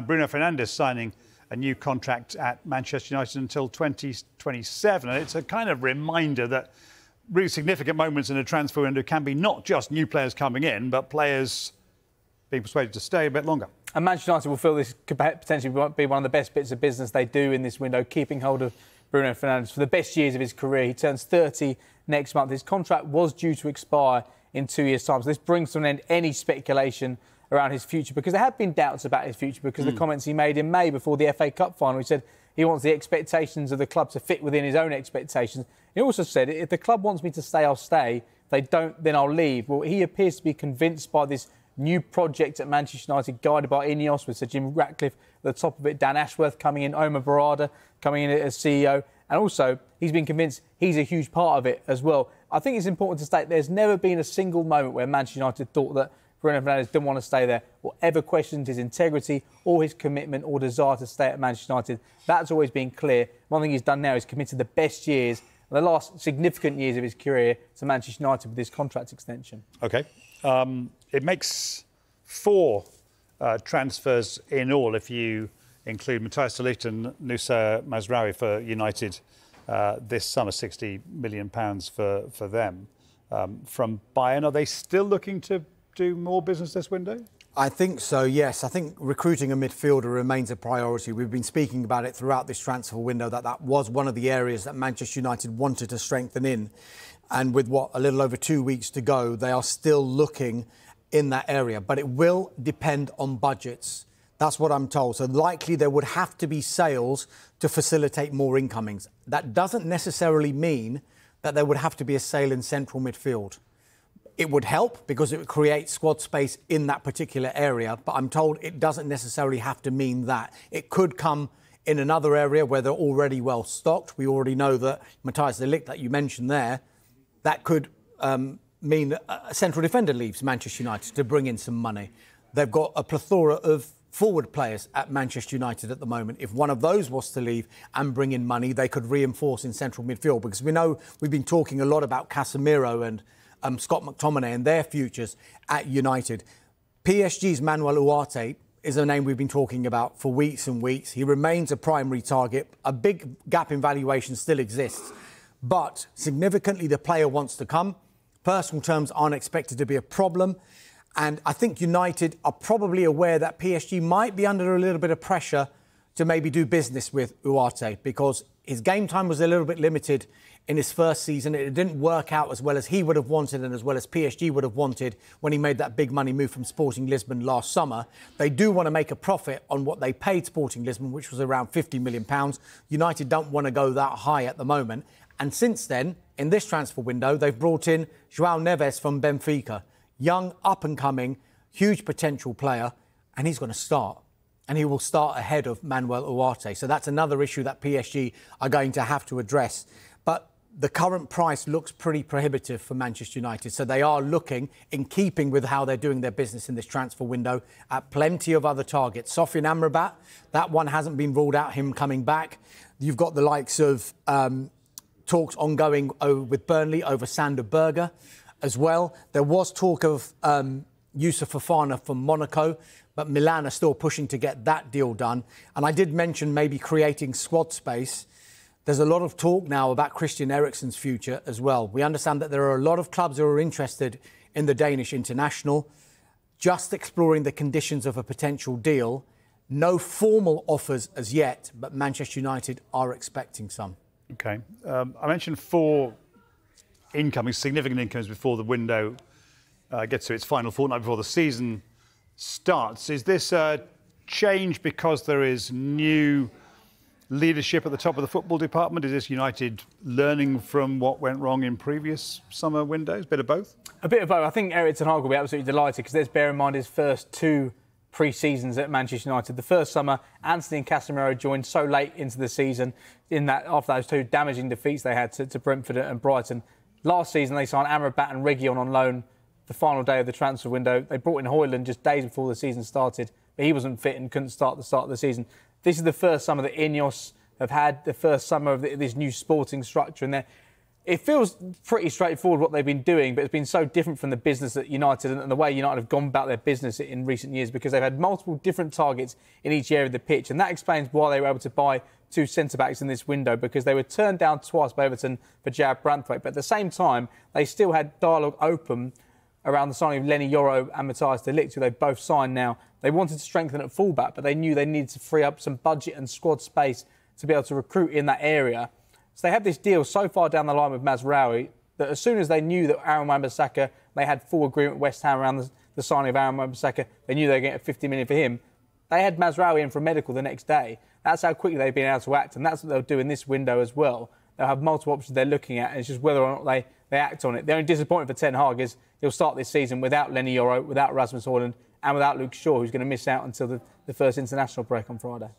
Bruno Fernandes signing a new contract at Manchester United until 2027. And it's a kind of reminder that really significant moments in a transfer window can be not just new players coming in, but players being persuaded to stay a bit longer. And Manchester United will feel this could potentially be one of the best bits of business they do in this window, keeping hold of Bruno Fernandes for the best years of his career. He turns 30 next month. His contract was due to expire in 2 years' time. So this brings to an end any speculation around his future, because there have been doubts about his future because of the comments he made in May before the FA Cup final. He said he wants the expectations of the club to fit within his own expectations. He also said, if the club wants me to stay, I'll stay. If they don't, then I'll leave. Well, he appears to be convinced by this new project at Manchester United, guided by Ineos, with Sir Jim Ratcliffe at the top of it, Dan Ashworth coming in, Omar Barada coming in as CEO. And also, he's been convinced he's a huge part of it as well. I think it's important to state there's never been a single moment where Manchester United thought that Bruno Fernandes didn't want to stay there or ever questioned his integrity or his commitment or desire to stay at Manchester United. That's always been clear. One thing he's done now is committed the best years, the last significant years of his career, to Manchester United with this contract extension. OK. It makes 4 transfers in all if you include Matthias de Ligt and Nusa Mazraoui for United this summer, £60 million for them. From Bayern, are they still looking to do more business this window? I think so, yes. I think recruiting a midfielder remains a priority. We've been speaking about it throughout this transfer window, that was one of the areas that Manchester United wanted to strengthen in. And with a little over 2 weeks to go, they are still looking in that area. But it will depend on budgets. That's what I'm told. So likely there would have to be sales to facilitate more incomings. That doesn't necessarily mean that there would have to be a sale in central midfield. It would help because it would create squad space in that particular area. But I'm told it doesn't necessarily have to mean that. It could come in another area where they're already well stocked. We already know that Matthias de Ligt, that you mentioned there, that could mean a central defender leaves Manchester United to bring in some money. They've got a plethora of forward players at Manchester United at the moment. If one of those was to leave and bring in money, they could reinforce in central midfield, because we know we've been talking a lot about Casemiro and Scott McTominay and their futures at United. PSG's Manuel Ugarte is a name we've been talking about for weeks and weeks. He remains a primary target. A big gap in valuation still exists, but significantly the player wants to come. Personal terms aren't expected to be a problem. And I think United are probably aware that PSG might be under a little bit of pressure to maybe do business with Ugarte, because his game time was a little bit limited in his first season. It didn't work out as well as he would have wanted and as well as PSG would have wanted when he made that big money move from Sporting Lisbon last summer. They do want to make a profit on what they paid Sporting Lisbon, which was around £50 million. United don't want to go that high at the moment. And since then, in this transfer window, they've brought in João Neves from Benfica. Young, up-and-coming, huge potential player, and he's going to start. And he will start ahead of Manuel Ugarte. So that's another issue that PSG are going to have to address. But the current price looks pretty prohibitive for Manchester United. So they are looking, in keeping with how they're doing their business in this transfer window, at plenty of other targets. Sofian Amrabat, that one hasn't been ruled out, him coming back. You've got the likes of talks ongoing with Burnley over Sander Berge as well. There was talk of Youssouf Fofana from Monaco, but Milan are still pushing to get that deal done. And I did mention maybe creating squad space. There's a lot of talk now about Christian Eriksen's future as well. We understand that there are a lot of clubs who are interested in the Danish international, just exploring the conditions of a potential deal. No formal offers as yet, but Manchester United are expecting some. OK. I mentioned 4 significant incomes before the window gets to its final fortnight before the season starts. Is this a change because there is new leadership at the top of the football department? Is this United learning from what went wrong in previous summer windows? Bit of both? A bit of both. I think Erik ten Hag will be absolutely delighted, because let's bear in mind his first 2 pre-seasons at Manchester United. The first summer, Anthony and Casemiro joined so late into the season after those 2 damaging defeats they had to Brentford and Brighton. Last season, they signed Amrabat and Reguilon on loan the final day of the transfer window. They brought in Højlund just days before the season started, but he wasn't fit and couldn't start of the season. This is the first summer that Ineos have had, the first summer of this new sporting structure, and It feels pretty straightforward what they've been doing, but it's been so different from the business at United and the way United have gone about their business in recent years, because they've had multiple different targets in each area of the pitch, and that explains why they were able to buy 2 centre-backs in this window, because they were turned down twice by Everton for Jared Branthwaite. But at the same time, they still had dialogue open around the signing of Lenny Yoro and Matthias de Ligt, who they've both signed now. They wanted to strengthen at fullback, but they knew they needed to free up some budget and squad space to be able to recruit in that area. So they had this deal so far down the line with Mazraoui that as soon as they knew that Aaron Wan-Bissaka, they had full agreement with West Ham around the signing of Aaron Wan-Bissaka, they knew they were getting 50 million for him. They had Mazraoui in for a medical the next day. That's how quickly they've been able to act, and that's what they'll do in this window as well. They'll have multiple options they're looking at, and it's just whether or not they act on it. The only disappointment for Ten Hag is he'll start this season without Lenny Yoro, without Rasmus Højlund, and without Luke Shaw, who's going to miss out until the first international break on Friday.